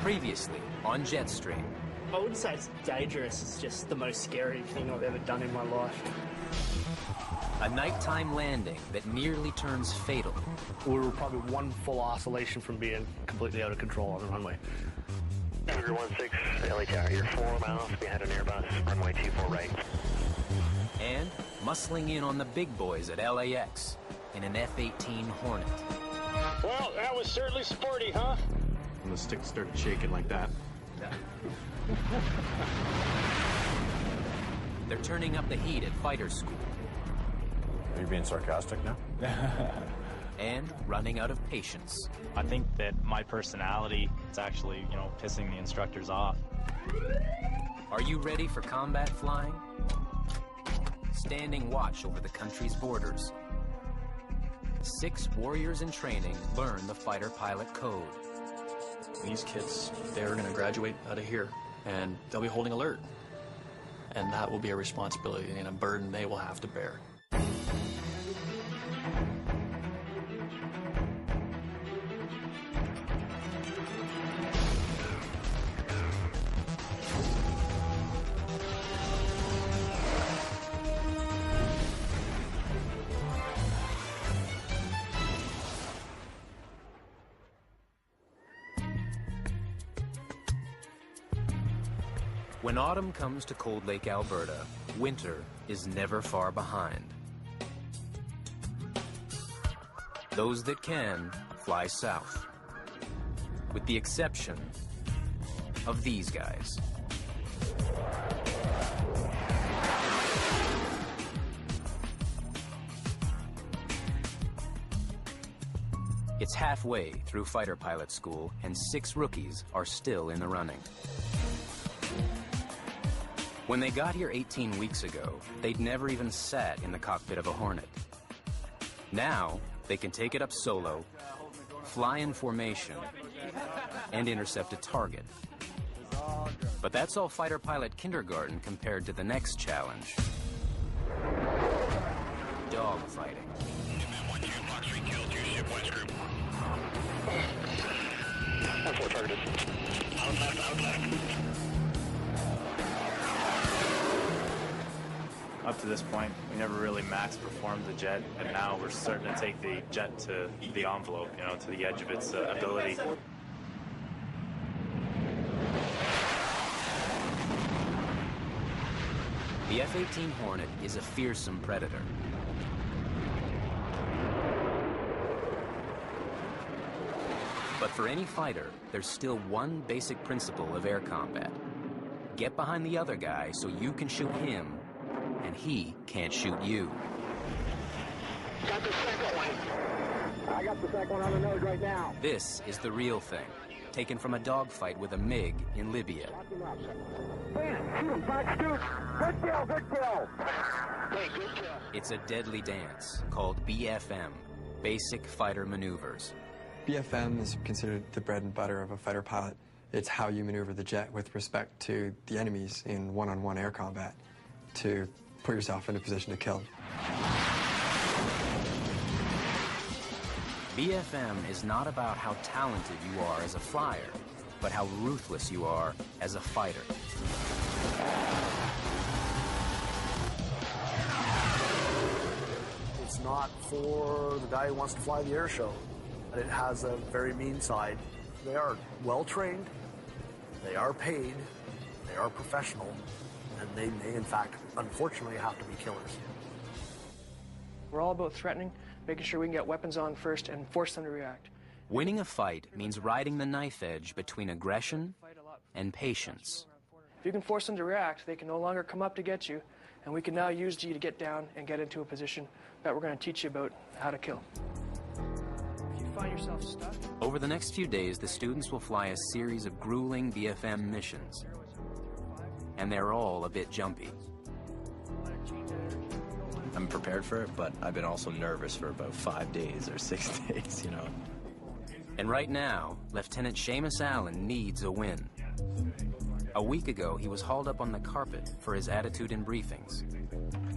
Previously on Jetstream. I wouldn't say it's dangerous, it's just the most scary thing I've ever done in my life. A nighttime landing that nearly turns fatal. We were probably one full oscillation from being completely out of control on the runway. Number 16, LA Tower, you're 4 miles behind an Airbus, runway 24 right. And muscling in on the big boys at LAX in an F-18 Hornet. Well, that was certainly sporty, huh? And the stick started shaking like that. They're turning up the heat at fighter school. Are you being sarcastic now? And running out of patience. I think that my personality is actually, pissing the instructors off. Are you ready for combat flying? Standing watch over the country's borders. 6 warriors in training learn the fighter pilot code. These kids, they're going to graduate out of here, and they'll be holding alert. And that will be a responsibility and a burden they will have to bear. When autumn comes to Cold Lake, Alberta, winter is never far behind. Those that can fly south, with the exception of these guys. It's halfway through fighter pilot school, and 6 rookies are still in the running. When they got here 18 weeks ago, they'd never even sat in the cockpit of a Hornet. Now, they can take it up solo, fly in formation, and intercept a target. But that's all fighter pilot kindergarten compared to the next challenge. Dogfighting. That's targeted. Out left. Up to this point, we never really max performed the jet, and now we're starting to take the jet to the envelope, to the edge of its ability. The F-18 Hornet is a fearsome predator. But for any fighter, there's still one basic principle of air combat. Get behind the other guy so you can shoot him, and he can't shoot you. Got the second one. I got the second one on the nose right now. This is the real thing, taken from a dogfight with a MiG in Libya. Man, shoot him, back, shoot. Good kill. Hey, good kill. It's a deadly dance called BFM, Basic Fighter Maneuvers. BFM is considered the bread and butter of a fighter pilot. It's how you maneuver the jet with respect to the enemies in one-on-one air combat to put yourself in a position to kill. BFM is not about how talented you are as a flyer, but how ruthless you are as a fighter. It's not for the guy who wants to fly the air show. It has a very mean side. They are well-trained, they are paid, they are professional, and they may, in fact, unfortunately, have to be killers. We're all about threatening, making sure we can get weapons on first and force them to react. Winning a fight means riding the knife edge between aggression and patience. If you can force them to react, they can no longer come up to get you, and we can now use you to get down and get into a position that we're going to teach you about how to kill. If you find yourself stuck... Over the next few days, the students will fly a series of grueling BFM missions. And they're all a bit jumpy. I'm prepared for it, but I've been also nervous for about 5 days or 6 days, And right now, Lieutenant Seamus Allen needs a win. A week ago, he was hauled up on the carpet for his attitude in briefings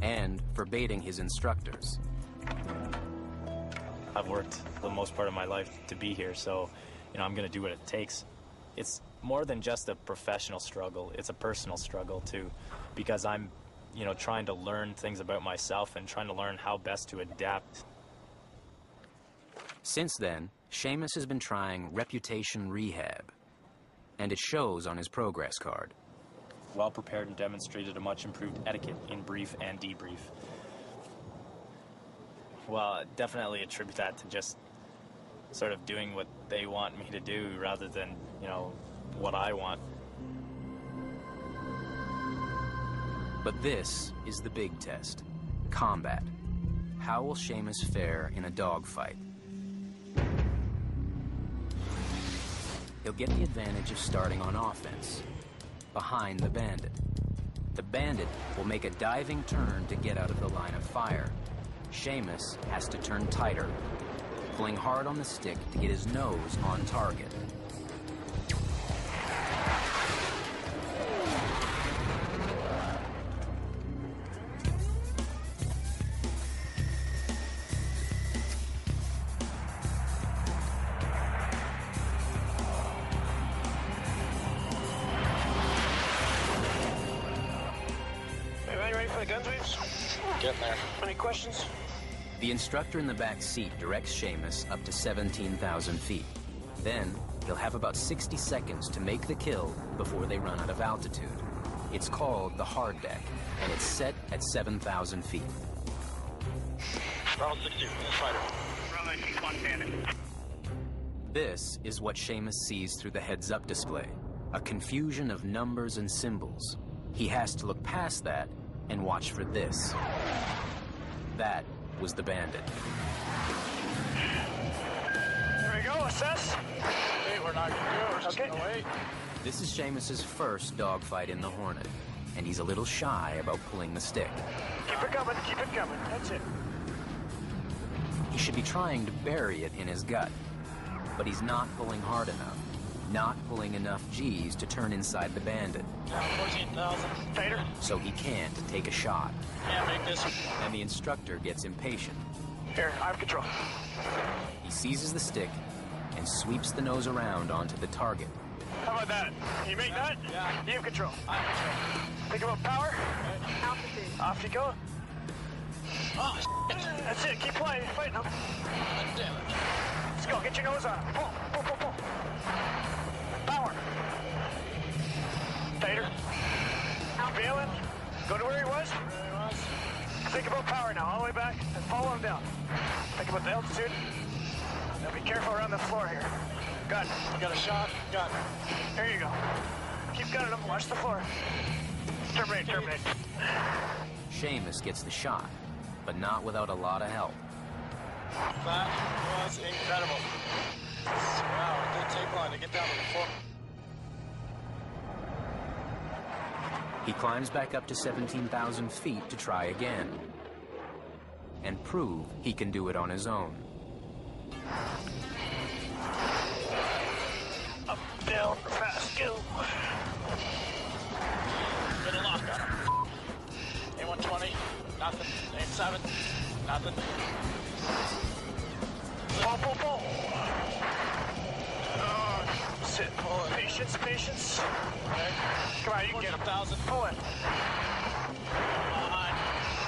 and for baiting his instructors. I've worked the most part of my life to be here, so I'm going to do what it takes. It's more than just a professional struggle, it's a personal struggle too, because I'm, you know, trying to learn things about myself and trying to learn how best to adapt. Since then, Seamus has been trying reputation rehab, and it shows on his progress card. Well prepared and demonstrated a much improved etiquette in brief and debrief. Well, I definitely attribute that to just sort of doing what they want me to do rather than, you know, what I want. But this is the big test. Combat. How will Seamus fare in a dogfight? He'll get the advantage of starting on offense, behind the bandit. The bandit will make a diving turn to get out of the line of fire. Seamus has to turn tighter, pulling hard on the stick to get his nose on target. Getting there. Any questions? The instructor in the back seat directs Seamus up to 17,000 feet. Then, he'll have about 60 seconds to make the kill before they run out of altitude. It's called the hard deck, and it's set at 7,000 feet. Bravo 60, fighter. Bravo 61 standing. This is what Seamus sees through the heads-up display, a confusion of numbers and symbols. He has to look past that and watch for this. That was the bandit. There we go, assess. Hey, we're not gonna do it. We're just gonna wait. This is Seamus's first dogfight in the Hornet, and he's a little shy about pulling the stick. Keep it coming, keep it coming. That's it. He should be trying to bury it in his gut, but he's not pulling hard enough, not pulling enough G's to turn inside the bandit. 14,000. Fader. So he can't take a shot. Can't make this. And the instructor gets impatient. Here, I have control. He seizes the stick and sweeps the nose around onto the target. How about that? You make that? Yeah. You have control. I have control. Think about power. Altitude. Off you go. Oh, That's it. Keep playing. Fighting them. damn it. Let's go. Get your nose on. Pull, pull, pull, pull. Power. Fader. Bailing. Go to where he was. Think about power now. All the way back and follow him down. Think about the altitude. Now be careful around the floor here. Got it. Got a shot. Got it. There you go. Keep gunning him. Watch the floor. Terminate, terminate. Seamus gets the shot, but not without a lot of help. That was incredible. Wow, it did take long to get down to the floor. He climbs back up to 17,000 feet to try again, and prove he can do it on his own. Up, down, fast, go. Get a lock on him. A120, nothing. A7, nothing. Pull, pull, pull. Sit. Pull it. Patience, patience. Okay. Come on, you can get him. 1,000. Pull it. Behind.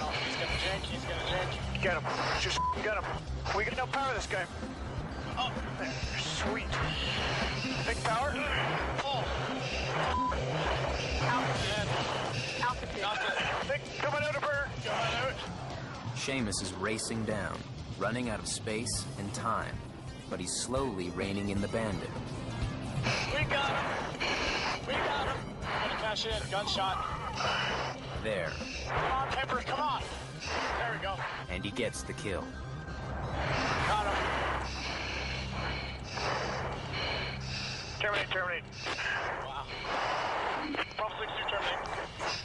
Oh, he's gonna jank. He's gonna jank. Get him. Just get him. We can outpower this guy. Oh, There, sweet. Big power. full. Altitude. Nothing. Big, coming out of burn. Going out. Seamus is racing down, running out of space and time, but he's slowly reining in the bandit. We got him. We got him. Gonna cash in. Gunshot. There, Come on, Pepper. Come on. There we go. and he gets the kill. Got him. Terminate, terminate. Wow. Bravo 62 terminate.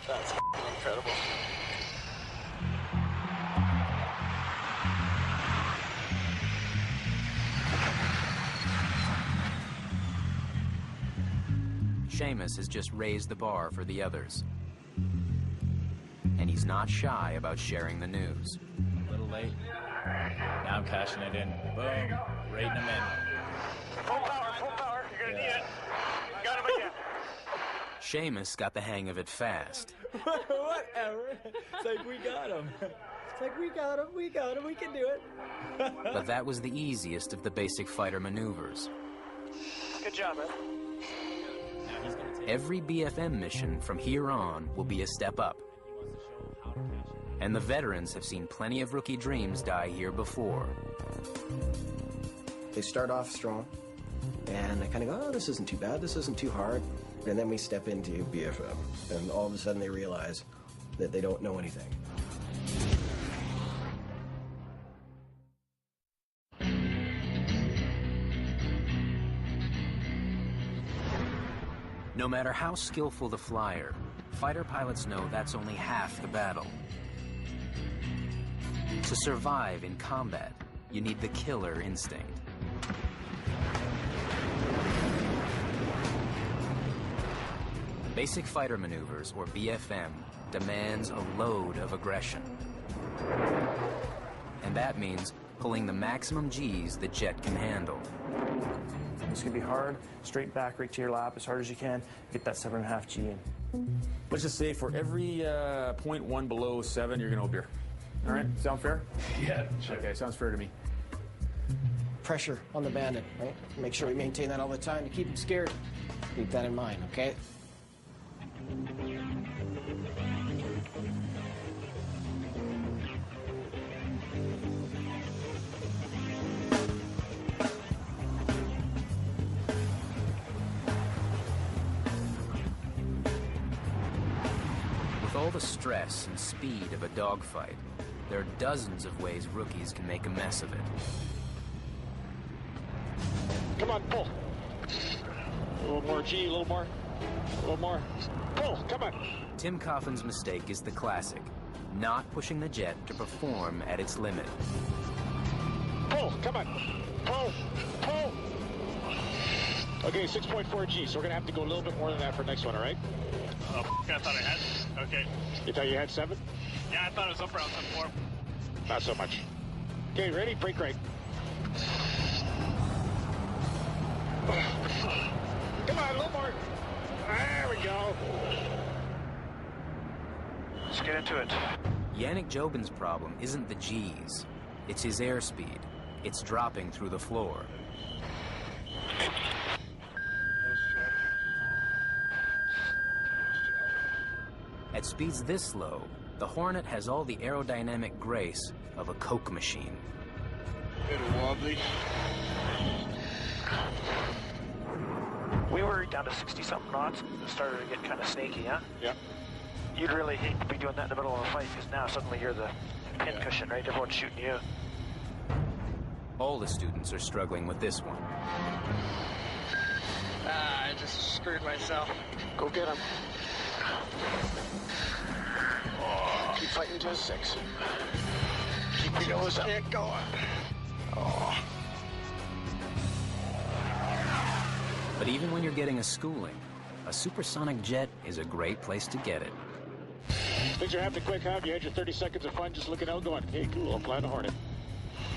That's incredible. Seamus has just raised the bar for the others, and he's not shy about sharing the news. A little late. Now I'm cashing it in. Boom. Rating him in. Full power, full power. You're gonna need it. Got him again. Seamus got the hang of it fast. Whatever. It's like, we got him. It's like, we got him, we can do it. But that was the easiest of the basic fighter maneuvers. Good job, man. Every BFM mission from here on will be a step up. And the veterans have seen plenty of rookie dreams die here before. They start off strong, and they kind of go, oh, this isn't too bad, this isn't too hard. And then we step into BFM, and all of a sudden they realize that they don't know anything. No matter how skillful the flyer, fighter pilots know that's only half the battle. To survive in combat, you need the killer instinct. Basic Fighter Maneuvers, or BFM, demands a load of aggression. And that means pulling the maximum Gs the jet can handle. It's going to be hard, straight back, right to your lap, as hard as you can, get that 7.5 G in. Let's just say for every 0.1 below 7, you're going to beer. All right, sound fair? Yeah. Okay, sounds fair to me. Pressure on the bandit, right? Make sure we maintain that all the time to keep him scared. Keep that in mind, okay? With all the stress and speed of a dogfight, there are dozens of ways rookies can make a mess of it. Come on, pull. A little more G, a little more. A little more. Pull, come on. Tim Coffin's mistake is the classic, not pushing the jet to perform at its limit. Pull, come on. Pull, pull. Okay, 6.4 G, so we're gonna have to go a little bit more than that for next one, all right? Oh, I thought I had. Okay. You thought you had 7? Yeah, I thought it was up around 7.4. Not so much. Okay, ready? Brake right. Come on, a little more. There we go. Let's get into it. Yannick Jobin's problem isn't the Gs, it's his airspeed. It's dropping through the floor. At speeds this low, the Hornet has all the aerodynamic grace of a Coke machine. Bit wobbly. We were down to 60-something knots. It started to get kind of snaky, huh? Yep. You'd really hate to be doing that in the middle of a fight, because now suddenly you're the pin cushion, right? Everyone's shooting you. All the students are struggling with this one. I just screwed myself. Go get him. Oh, keep fighting to a 6. Keep your nose up. Get going. Oh. But even when you're getting a schooling, a supersonic jet is a great place to get it. Things are happening quick, huh? You had your 30 seconds of fun just looking out going, hey, cool, I'm flying a Hornet.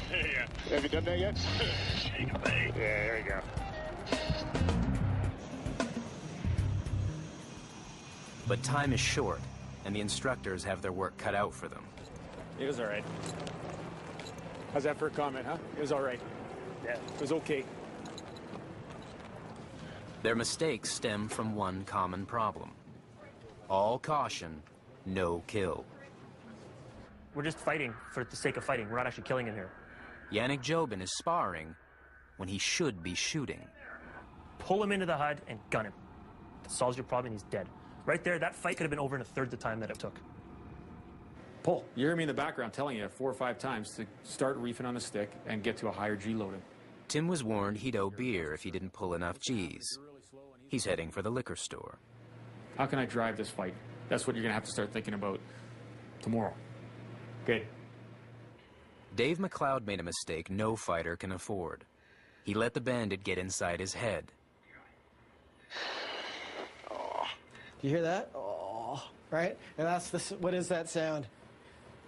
Yeah. Have you done that yet? Yeah, there you go. But time is short, and the instructors have their work cut out for them. It was all right. How's that for a comment, huh? It was all right. Yeah. It was okay. Their mistakes stem from one common problem. All caution, no kill. We're just fighting for the sake of fighting. We're not actually killing him here. Yannick Jobin is sparring when he should be shooting. Pull him into the HUD and gun him. That solves your problem and he's dead. Right there, that fight could have been over in a third the time that it took. Pull. You hear me in the background telling you 4 or 5 times to start reefing on the stick and get to a higher G loading. Tim was warned he'd owe beer if he didn't pull enough Gs. He's heading for the liquor store. How can I drive this fight? That's what you're going to have to start thinking about tomorrow. Good. Dave McLeod made a mistake no fighter can afford. He let the bandit get inside his head. Do you hear that? Oh, right? And that's the, what is that sound?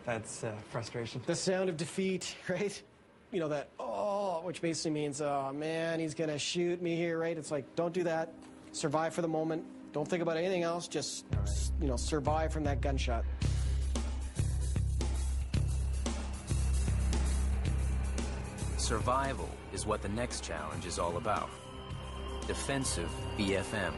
That's frustration. The sound of defeat, right? You know, that, oh, which basically means, oh, man, he's going to shoot me here, right? It's like, don't do that. Survive for the moment. Don't think about anything else. Just, survive from that gunshot. Survival is what the next challenge is all about. Defensive BFM.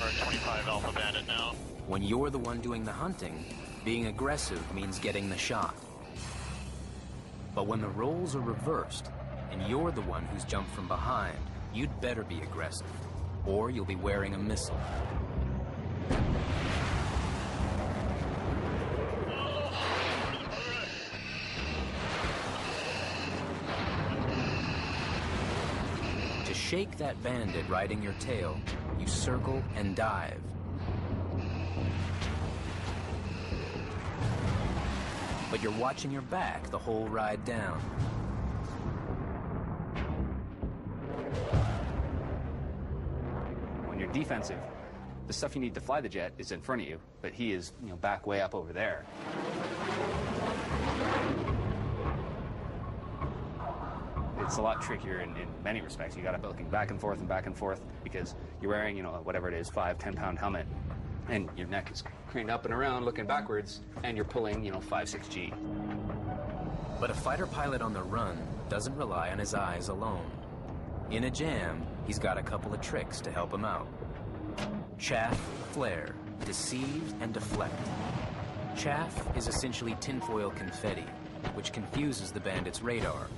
We're at 25 Alpha Bandit now. When you're the one doing the hunting, being aggressive means getting the shot. But when the roles are reversed, and you're the one who's jumped from behind, you'd better be aggressive, or you'll be wearing a missile. To shake that bandit riding your tail, you circle and dive. But you're watching your back the whole ride down. When you're defensive, the stuff you need to fly the jet is in front of you, but he is, back way up over there. It's a lot trickier in many respects. You got to be looking back and forth because you're wearing, whatever it is, 5-10 pound helmet, and your neck is craned up and around looking backwards, and you're pulling, 5-6G. But a fighter pilot on the run doesn't rely on his eyes alone. In a jam, he's got a couple of tricks to help him out. Chaff, flare, deceive, and deflect. Chaff is essentially tinfoil confetti, which confuses the bandit's radar.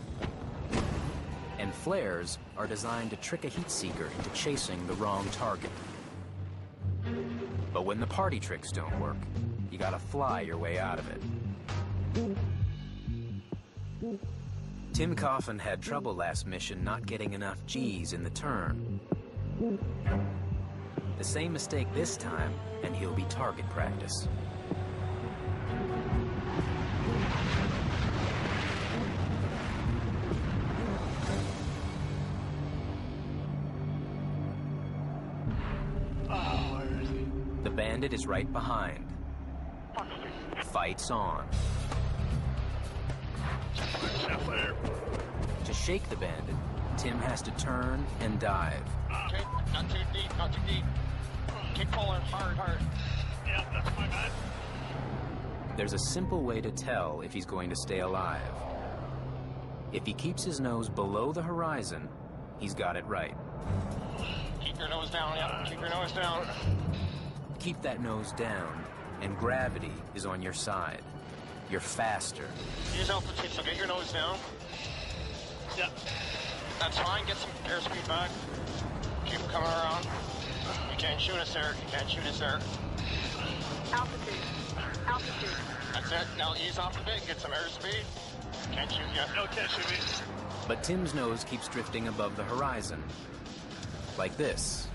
And flares are designed to trick a heat seeker into chasing the wrong target. But when the party tricks don't work, you gotta fly your way out of it. Tim Coffin had trouble last mission not getting enough G's in the turn. The same mistake this time, and he'll be target practice. The bandit is right behind. Fight's on. To shake the bandit, Tim has to turn and dive. Okay, not too deep, not too deep. Keep pulling hard. Yeah, that's my bad. There's a simple way to tell if he's going to stay alive. If he keeps his nose below the horizon, he's got it right. Keep your nose down, yeah. Keep your nose down. Keep that nose down, and gravity is on your side. You're faster. Use altitude, so get your nose down. Yeah. That's fine, get some airspeed back. Keep coming around. You can't shoot us there, you can't shoot us there. Altitude. That's it, now ease off a bit, get some airspeed. Can't shoot yet. No, can't shoot me. But Tim's nose keeps drifting above the horizon. Like this.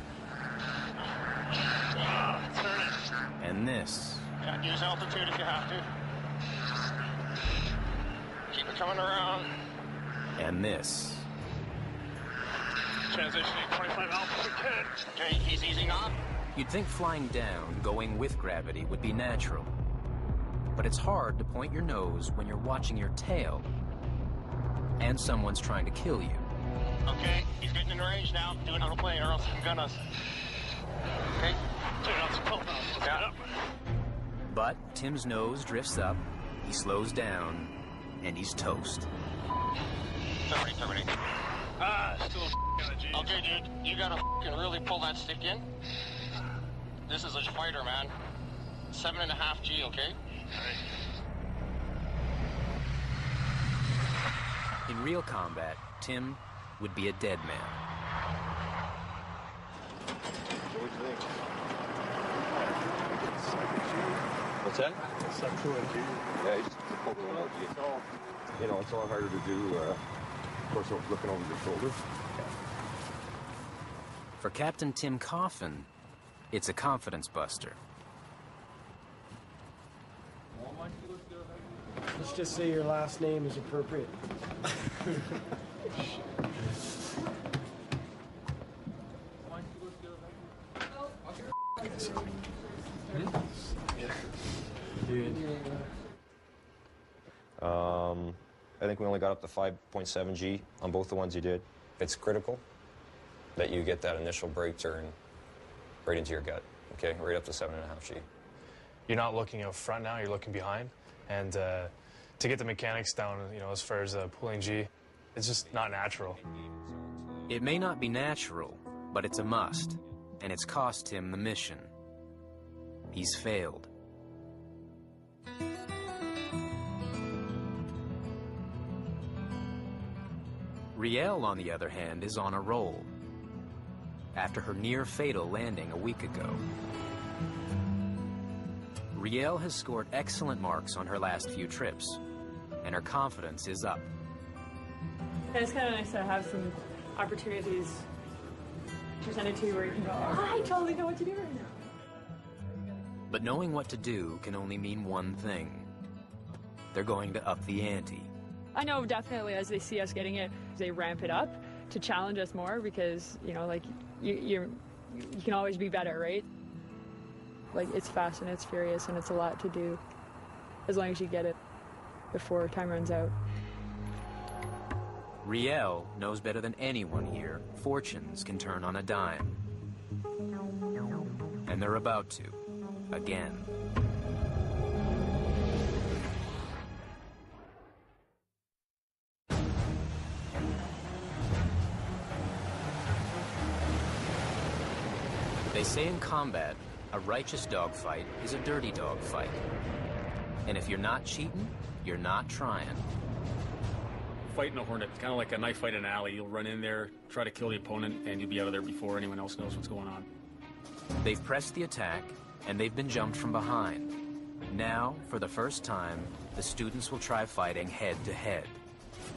Turn it. And this. Yeah, use altitude if you have to. Keep it coming around. And this. Transitioning 25 altitude 10. Okay, he's easing off. You'd think flying down, going with gravity, would be natural. But it's hard to point your nose when you're watching your tail. And someone's trying to kill you. Okay, he's getting in range now. Do it on a plane or else he can gun us. Okay. Turn out some pulp now. Let's get up. But Tim's nose drifts up, he slows down, and he's toast. Terminate. Still okay, dude. You gotta really pull that stick in. This is a fighter, man. 7.5 G, okay? In real combat, Tim would be a dead man. What do you think? What's that? It's like 2 NG. Yeah, you just pull the 1 LG. It's a lot harder to do, of course, looking over your shoulder. For Captain Tim Coffin, it's a confidence buster. Let's just say your last name is appropriate. I think we only got up to 5.7 G on both the ones you did. It's critical that you get that initial brake turn right into your gut, okay? Right up to 7.5 G. You're not looking out front now, you're looking behind. And to get the mechanics down, you know, as far as pulling G, it's just not natural. It may not be natural, but it's a must, and it's cost him the mission. He's failed. Riel, on the other hand, is on a roll after her near-fatal landing a week ago. Riel has scored excellent marks on her last few trips, and her confidence is up. And it's kind of nice to have some opportunities presented to you where you can go, oh, I totally know what to do right now. But knowing what to do can only mean one thing. They're going to up the ante. I know definitely as they see us getting it, they ramp it up to challenge us more because, you know, like, you can always be better, right? Like, it's fast and it's furious and it's a lot to do as long as you get it before time runs out. Riel knows better than anyone here fortunes can turn on a dime. And they're about to, again. They say in combat, a righteous dogfight is a dirty dogfight. And if you're not cheating, you're not trying. Fighting a Hornet, kind of like a knife fight in an alley. You'll run in there, try to kill the opponent, and you'll be out of there before anyone else knows what's going on. They've pressed the attack, and they've been jumped from behind. Now, for the first time, the students will try fighting head-to-head.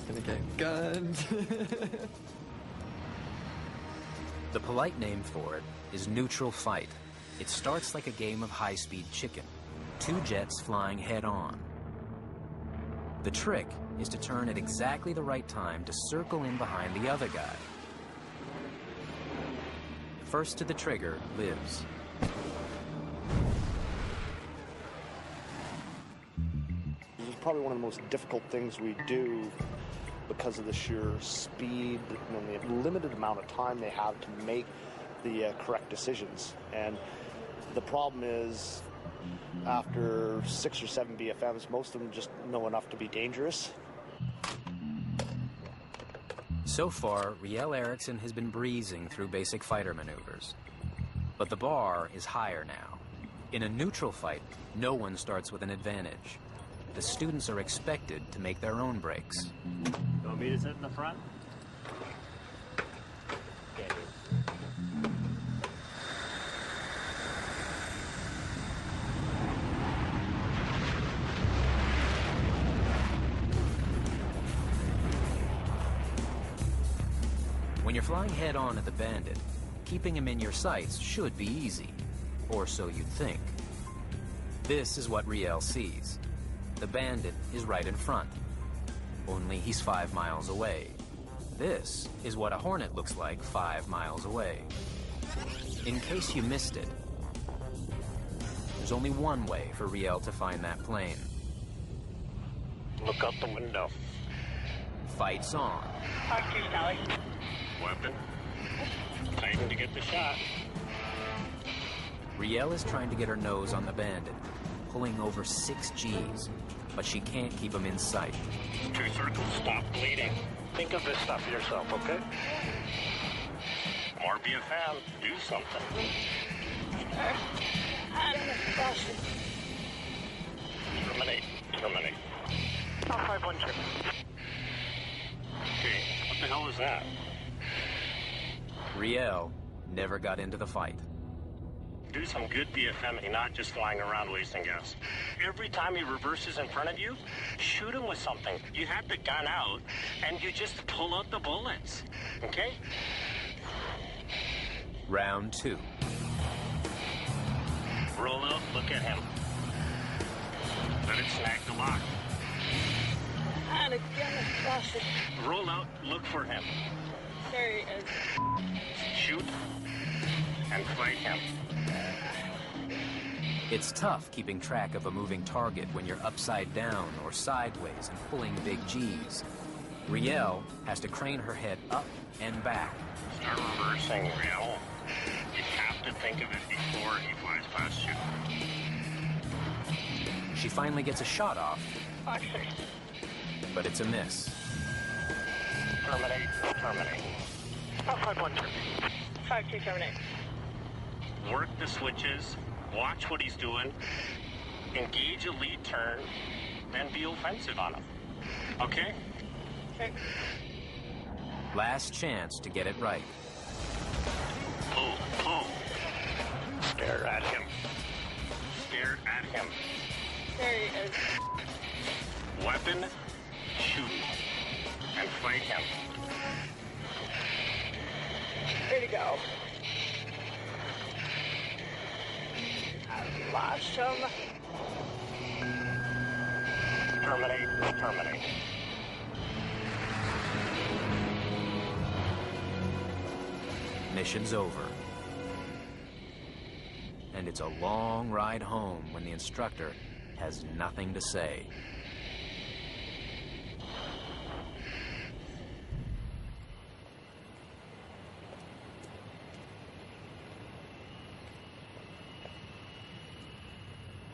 Gonna get gunned. The polite name for it is neutral fight. It starts like a game of high-speed chicken, two jets flying head-on. The trick is to turn at exactly the right time to circle in behind the other guy. First to the trigger lives. This is probably one of the most difficult things we do because of the sheer speed and the limited amount of time they have to make the correct decisions. And the problem is, after 6 or 7 BFMs, most of them just know enough to be dangerous. So far, Riel Eriksson has been breezing through basic fighter maneuvers. But the bar is higher now. In a neutral fight, no one starts with an advantage. The students are expected to make their own breaks. You want me to sit in the front? Okay. When you're flying head-on at the Bandit, keeping him in your sights should be easy. Or so you'd think. This is what Riel sees. The Bandit is right in front. Only he's 5 miles away. This is what a Hornet looks like 5 miles away. In case you missed it, there's only one way for Riel to find that plane. Look out the window. Fights on. Talk to you, Sally. Weapon. Time to get the shot. Riel is trying to get her nose on the Bandit, pulling over 6 Gs, but she can't keep him in sight. 2 circles, stop bleeding. Think of this stuff yourself, okay? More BFM, do something. Terminate. Stop 5-1 chip. Okay, what the hell is that? Riel never got into the fight. Do some good BFM and not just flying around wasting gas. Every time he reverses in front of you, shoot him with something. You have the gun out, and you just pull out the bullets, okay? Round 2. Roll out, look at him. Let it snag the lock. And again, across it. Roll out, look for him. There he is. Shoot and fight him. It's tough keeping track of a moving target when you're upside down or sideways and pulling big G's. Riel has to crane her head up and back. Start reversing, Riel. You have to think of it before he flies past you. She finally gets a shot off, Actually, but it's a miss. terminate, terminate. 51 terminate. 52 terminate. Work the switches, watch what he's doing, engage a lead turn, then be offensive on him. Okay? Okay. Last chance to get it right. Pull, pull. Stare at him. Stare at him. There he is. Weapon, shoot, and fight him. Way to go. I lost him. Terminate, terminate. Mission's over. And it's a long ride home when the instructor has nothing to say.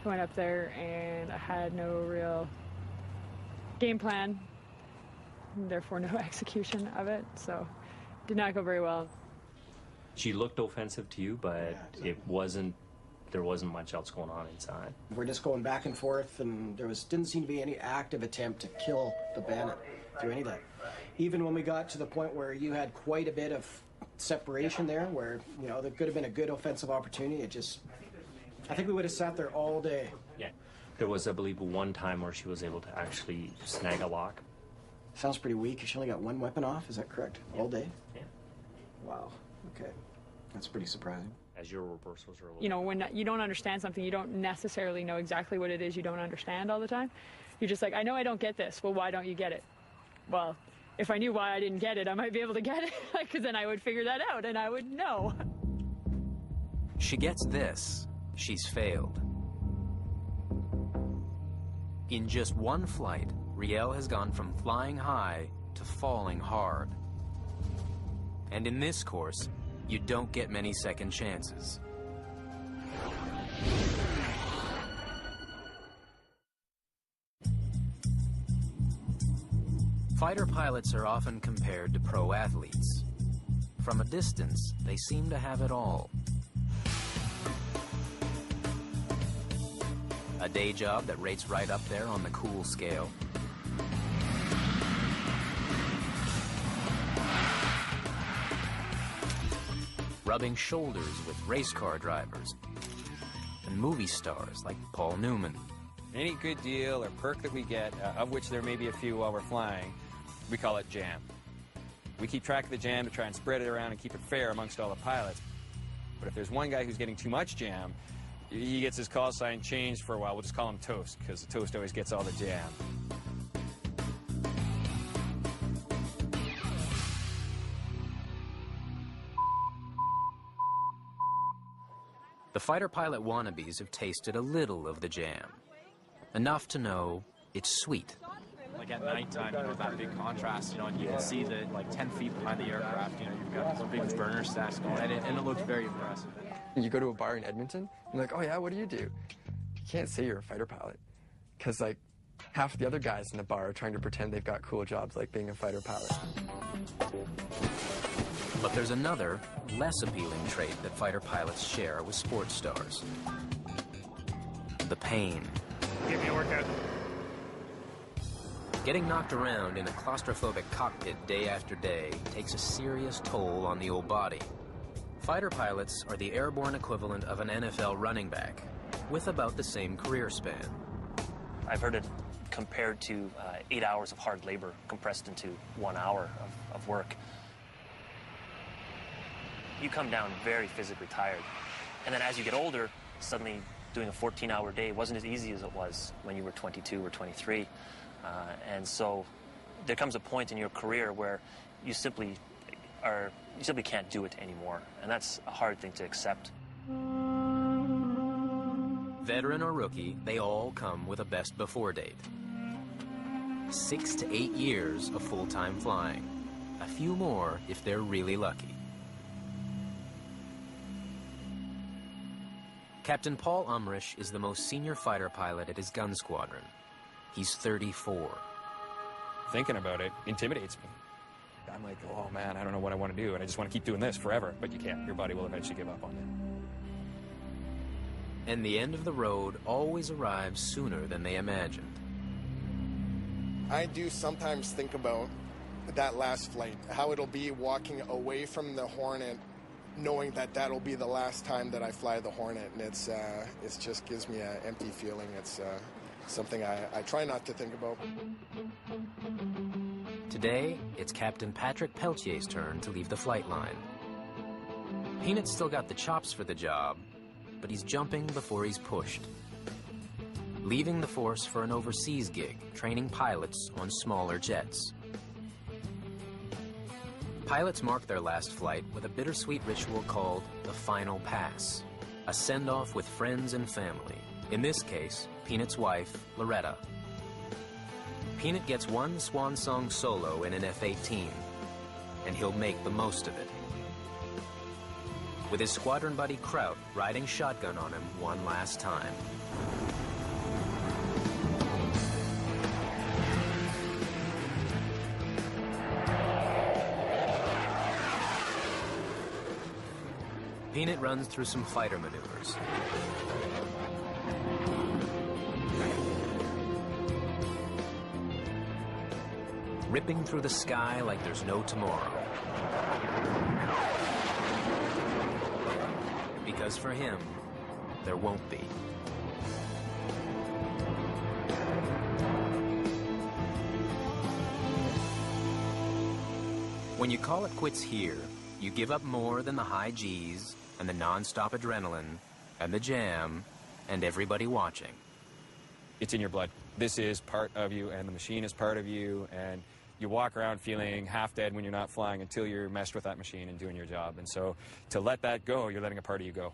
I went up there and I had no real game plan, therefore no execution of it, so did not go very well. She looked offensive to you, but there wasn't much else going on inside. We're just going back and forth, and didn't seem to be any active attempt to kill the bandit through any of that. Even when we got to the point where you had quite a bit of separation there, where, you know, there could have been a good offensive opportunity, I think we would have sat there all day. Yeah. There was, I believe, one time where she was able to actually snag a lock. Sounds pretty weak. She only got one weapon off, is that correct? Yeah. All day? Yeah. Wow. Okay. That's pretty surprising. As your reversals are a little... You know, when you don't understand something, you don't necessarily know exactly what it is you don't understand all the time. You're just like, I know I don't get this. Well, why don't you get it? Well, if I knew why I didn't get it, I might be able to get it, because then I would figure that out and I would know. She gets this. She's failed. In just one flight, Riel has gone from flying high to falling hard. And in this course, you don't get many second chances. Fighter pilots are often compared to pro athletes. From a distance, they seem to have it all. A day job that rates right up there on the cool scale. Rubbing shoulders with race car drivers and movie stars like Paul Newman. Any good deal or perk that we get, of which there may be a few while we're flying, we call it jam. We keep track of the jam to try and spread it around and keep it fair amongst all the pilots. But if there's one guy who's getting too much jam, he gets his call sign changed for a while. We'll just call him Toast, because the Toast always gets all the jam. The fighter pilot wannabes have tasted a little of the jam. Enough to know it's sweet. Like at nighttime, you know, that big contrast, you know, and you can see that like 10 feet behind the aircraft, you know, you've got these big burner stacks going, and it looks very impressive. You go to a bar in Edmonton, and you're like, oh yeah, what do? You can't say you're a fighter pilot, because like half the other guys in the bar are trying to pretend they've got cool jobs like being a fighter pilot. But there's another, less appealing trait that fighter pilots share with sports stars. The pain. Give me a workout. Getting knocked around in a claustrophobic cockpit day after day takes a serious toll on the old body. Fighter pilots are the airborne equivalent of an NFL running back, with about the same career span. I've heard it compared to 8 hours of hard labor compressed into 1 hour of work. You come down very physically tired. And then as you get older, suddenly doing a 14-hour day wasn't as easy as it was when you were 22 or 23. And so there comes a point in your career where you simply can't do it anymore. And that's a hard thing to accept. Veteran or rookie, they all come with a best before date. 6 to 8 years of full-time flying. A few more if they're really lucky. Captain Paul Umrish is the most senior fighter pilot at his gun squadron. He's 34. Thinking about it intimidates me. I'm like, oh man, I don't know what I want to do, and I just want to keep doing this forever. But you can't. Your body will eventually give up on you. And the end of the road always arrives sooner than they imagined. I do sometimes think about that last flight, how it'll be walking away from the Hornet, knowing that that'll be the last time that I fly the Hornet, and it just gives me an empty feeling. It's something I try not to think about. Today, it's Captain Patrick Peltier's turn to leave the flight line. Peanut's still got the chops for the job, but he's jumping before he's pushed. Leaving the force for an overseas gig, training pilots on smaller jets. Pilots mark their last flight with a bittersweet ritual called the final pass, a send-off with friends and family. In this case, Peanut's wife, Loretta. Peanut gets one swan song solo in an F-18, and he'll make the most of it. With his squadron buddy Kraut riding shotgun on him one last time. Peanut runs through some fighter maneuvers. Ripping through the sky like there's no tomorrow. Because for him, there won't be. When you call it quits here, you give up more than the high G's and the non-stop adrenaline and the jam and everybody watching. It's in your blood. This is part of you, and the machine is part of you, and you walk around feeling half dead when you're not flying until you're meshed with that machine and doing your job. And so to let that go, you're letting a part of you go.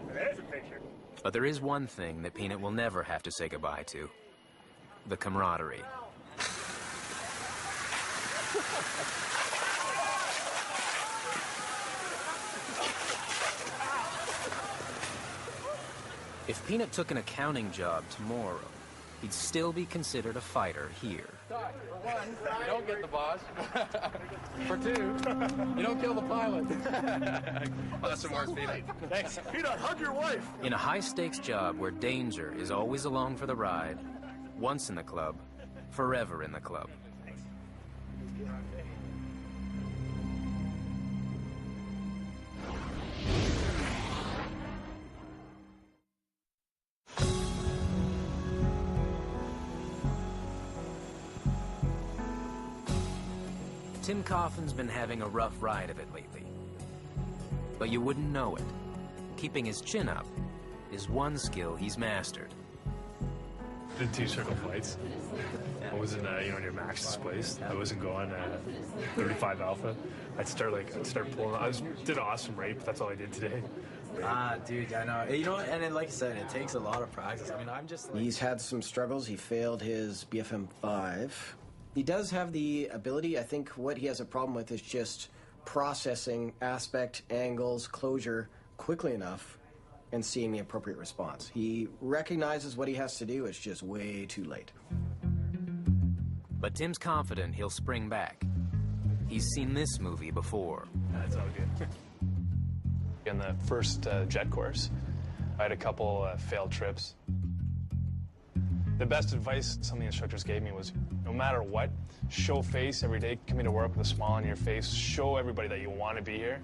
There's a picture. But there is one thing that Peanut will never have to say goodbye to. The camaraderie. If Peanut took an accounting job tomorrow, he'd still be considered a fighter here. For one, you don't get the boss. For two, you don't kill the pilot. That's some more, Peanut. Thanks. Peanut, hug your wife. In a high-stakes job where danger is always along for the ride, once in the club, forever in the club. Tim Coffin's been having a rough ride of it lately. But you wouldn't know it. Keeping his chin up is one skill he's mastered. Did 2 circle flights. I wasn't, near Max's place. I wasn't going 35 Alpha. I'd start pulling. Did an awesome rate, but that's all I did today. Dude, I know. You know what? And then, like I said, it takes a lot of practice. I mean, I'm just like... He's had some struggles. He failed his BFM5. He does have the ability. I think what he has a problem with is just processing aspect, angles, closure quickly enough and seeing the appropriate response. He recognizes what he has to do. It's just way too late. But Tim's confident he'll spring back. He's seen this movie before. That's all good. In the first jet course, I had a couple failed trips. The best advice some of the instructors gave me was, no matter what, show face every day. Come into work with a smile on your face. Show everybody that you want to be here.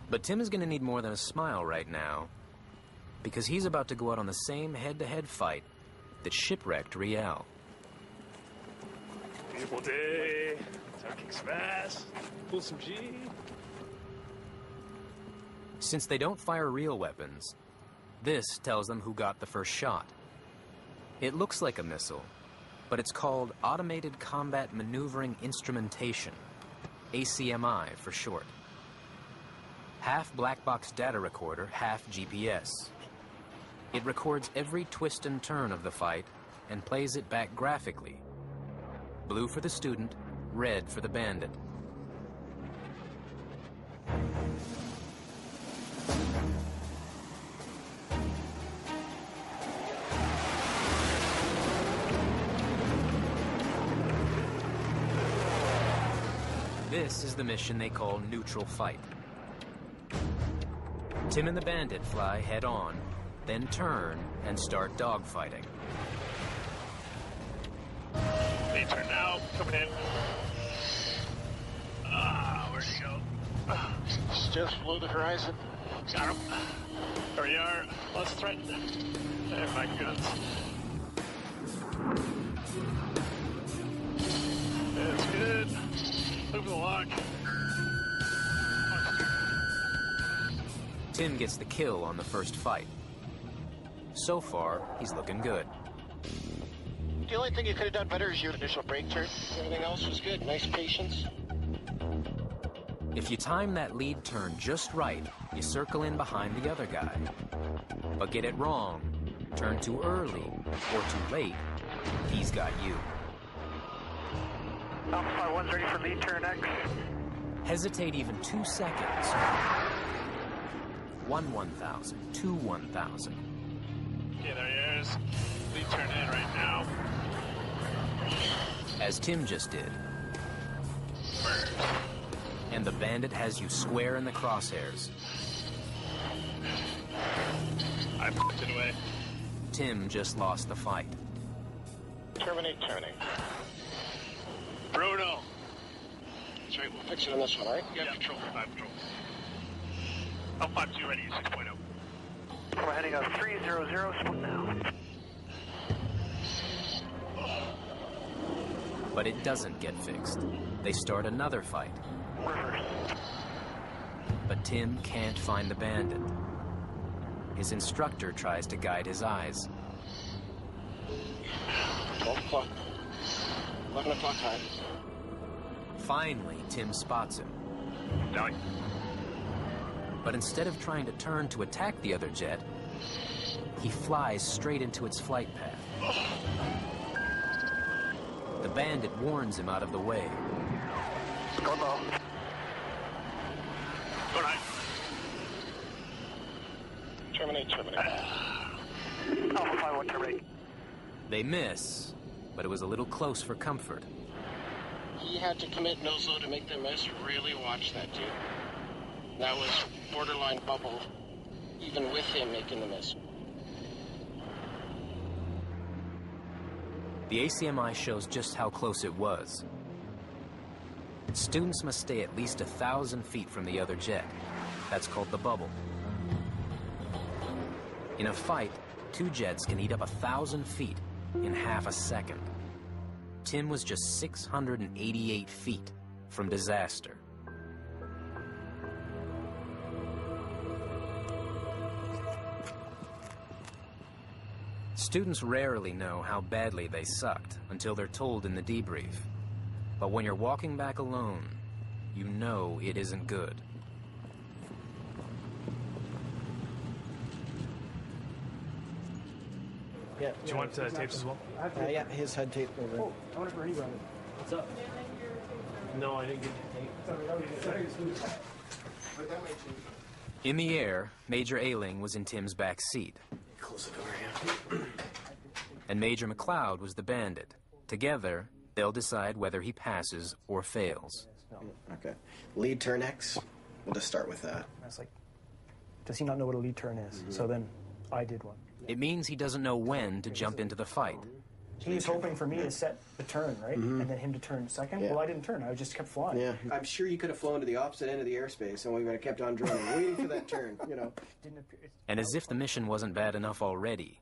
But Tim is going to need more than a smile right now, because he's about to go out on the same head-to-head fight that shipwrecked Riel. Beautiful day. Time to kick some ass. Pull some G. Since they don't fire real weapons, this tells them who got the first shot. It looks like a missile, but it's called Automated Combat Maneuvering Instrumentation, ACMI for short. Half black box data recorder, half GPS. It records every twist and turn of the fight and plays it back graphically. Blue for the student, red for the bandit. This is the mission they call neutral fight. Tim and the bandit fly head-on, then turn and start dogfighting. They turn now, coming in. Where'd he go? Just below the horizon. Got him. There we are. Let's threaten. There, my guns. That's good. Move the lock. Tim gets the kill on the first fight. So far, he's looking good. The only thing you could have done better is your initial brake turn. Everything else was good. Nice patience. If you time that lead turn just right, you circle in behind the other guy. But get it wrong, turn too early or too late, he's got you. Alpha 1's ready for lead turn X. Hesitate even 2 seconds. 1 1,000, 2 1,000. Okay, there he is. Lead turn in right now. As Tim just did. And the bandit has you square in the crosshairs. I put it away. Tim just lost the fight. Terminate turning. Bruno. That's right, we'll fix it on this one, all right? Yeah, control. 5 control. Alpha 2 ready, 6.0. We're heading up 300, split now. But it doesn't get fixed. They start another fight. But Tim can't find the bandit. His instructor tries to guide his eyes. 12 o'clock. 11 o'clock time. Finally, Tim spots him. Down. But instead of trying to turn to attack the other jet, he flies straight into its flight path. The bandit warns him out of the way. Go low. Go right. Terminate. Alpha 5-1 terminate. They miss, but it was a little close for comfort. He had to commit nose low to make the miss. Really watch that, dude. That was borderline bubble, even with him making the miss. The ACMI shows just how close it was. Students must stay at least 1,000 feet from the other jet. That's called the bubble. In a fight, 2 jets can eat up 1,000 feet in half a second. Tim was just 688 feet from disaster. Students rarely know how badly they sucked until they're told in the debrief. But when you're walking back alone, you know it isn't good. Yeah. Do you want tapes as well? Yeah, his head tape over. Oh, I wonder where he run it. What's up? No, I didn't get the tape. In the air, Major Ailing was in Tim's back seat. Close the door, yeah. And Major McLeod was the bandit. Together, they'll decide whether he passes or fails. Okay. Lead turn X. We'll just start with that. I was like, does he not know what a lead turn is? Mm-hmm. So then I did one. It means he doesn't know when to jump into the fight. He was hoping for me to set the turn, right? Mm-hmm. And then him to turn second. Yeah. Well, I didn't turn. I just kept flying. Yeah. I'm sure you could have flown to the opposite end of the airspace and we would have kept on droning, waiting for that turn, you know. And as if the mission wasn't bad enough already,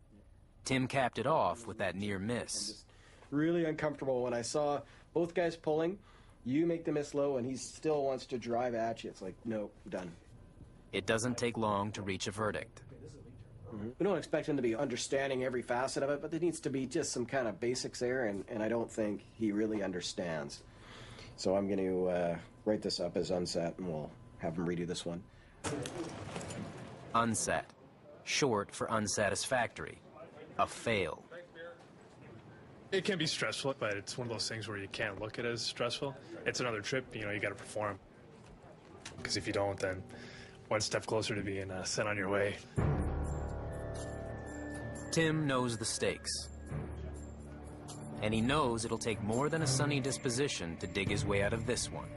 Tim capped it off with that near miss. Really uncomfortable when I saw both guys pulling. You make the miss low and he still wants to drive at you. It's like, no, done. It doesn't take long to reach a verdict. Mm-hmm. We don't expect him to be understanding every facet of it, but there needs to be just some kind of basics there, and I don't think he really understands. So I'm going to write this up as unset, and we'll have him redo this one. Unsat, short for unsatisfactory, a fail. It can be stressful, but it's one of those things where you can't look at it as stressful. It's another trip, you know, you got to perform. Because if you don't, then one step closer to being sent on your way. Tim knows the stakes. And he knows it'll take more than a sunny disposition to dig his way out of this one.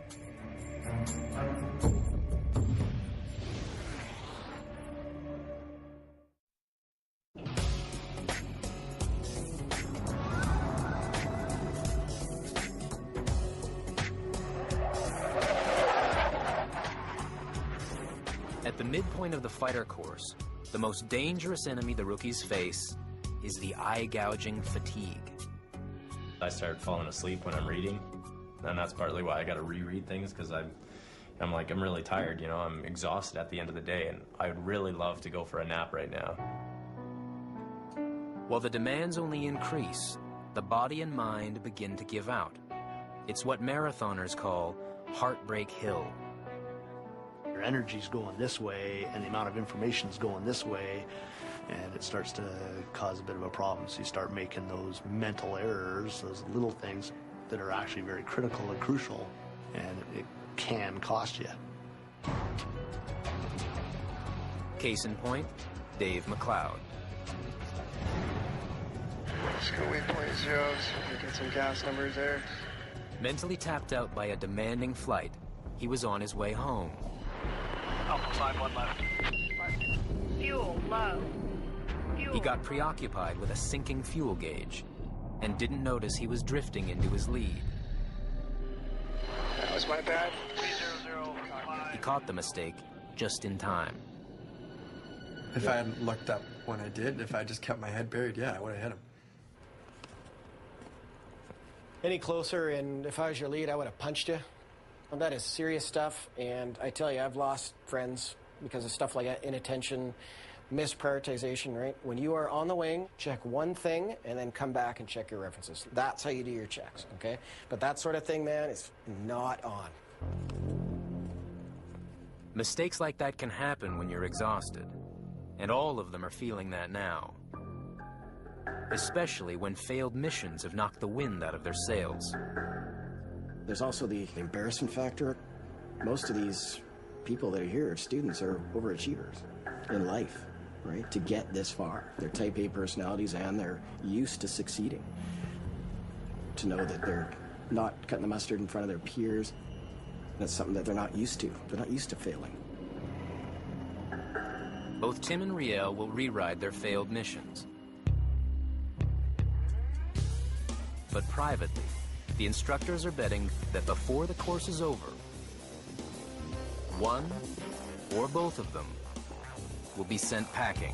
At the midpoint of the fighter course, the most dangerous enemy the rookies face is the eye-gouging fatigue. I started falling asleep when I'm reading, and that's partly why I got to reread things, because I'm really tired, you know, I'm exhausted at the end of the day, and I'd really love to go for a nap right now. While the demands only increase, the body and mind begin to give out. It's what marathoners call Heartbreak Hill. Your energy's going this way, and the amount of information's going this way, and it starts to cause a bit of a problem. So you start making those mental errors, those little things that are actually very critical and crucial, and it can cost you. Case in point, Dave McLeod. Let's go waypoint zeros. Get some gas numbers there. Mentally tapped out by a demanding flight, he was on his way home. Alpha 5, 1 left. Fuel low. He got preoccupied with a sinking fuel gauge and didn't notice he was drifting into his lead. That was my bad. 300. He caught the mistake just in time. If I hadn't looked up when I did, if I just kept my head buried, yeah, I would have hit him. Any closer, and if I was your lead, I would have punched you. Well, that is serious stuff, and I tell you, I've lost friends because of stuff like that, inattention, misprioritization, right? When you are on the wing, check one thing and then come back and check your references. That's how you do your checks, okay? But that sort of thing, man, is not on. Mistakes like that can happen when you're exhausted, and all of them are feeling that now. Especially when failed missions have knocked the wind out of their sails. There's also the embarrassment factor. Most of these people that are here, students, are overachievers in life, right? To get this far. They're type A personalities and they're used to succeeding. To know that they're not cutting the mustard in front of their peers, that's something that they're not used to. They're not used to failing. Both Tim and Riel will reride their failed missions. But privately, the instructors are betting that before the course is over, one or both of them will be sent packing.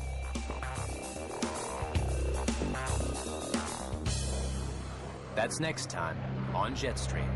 That's next time on Jetstream.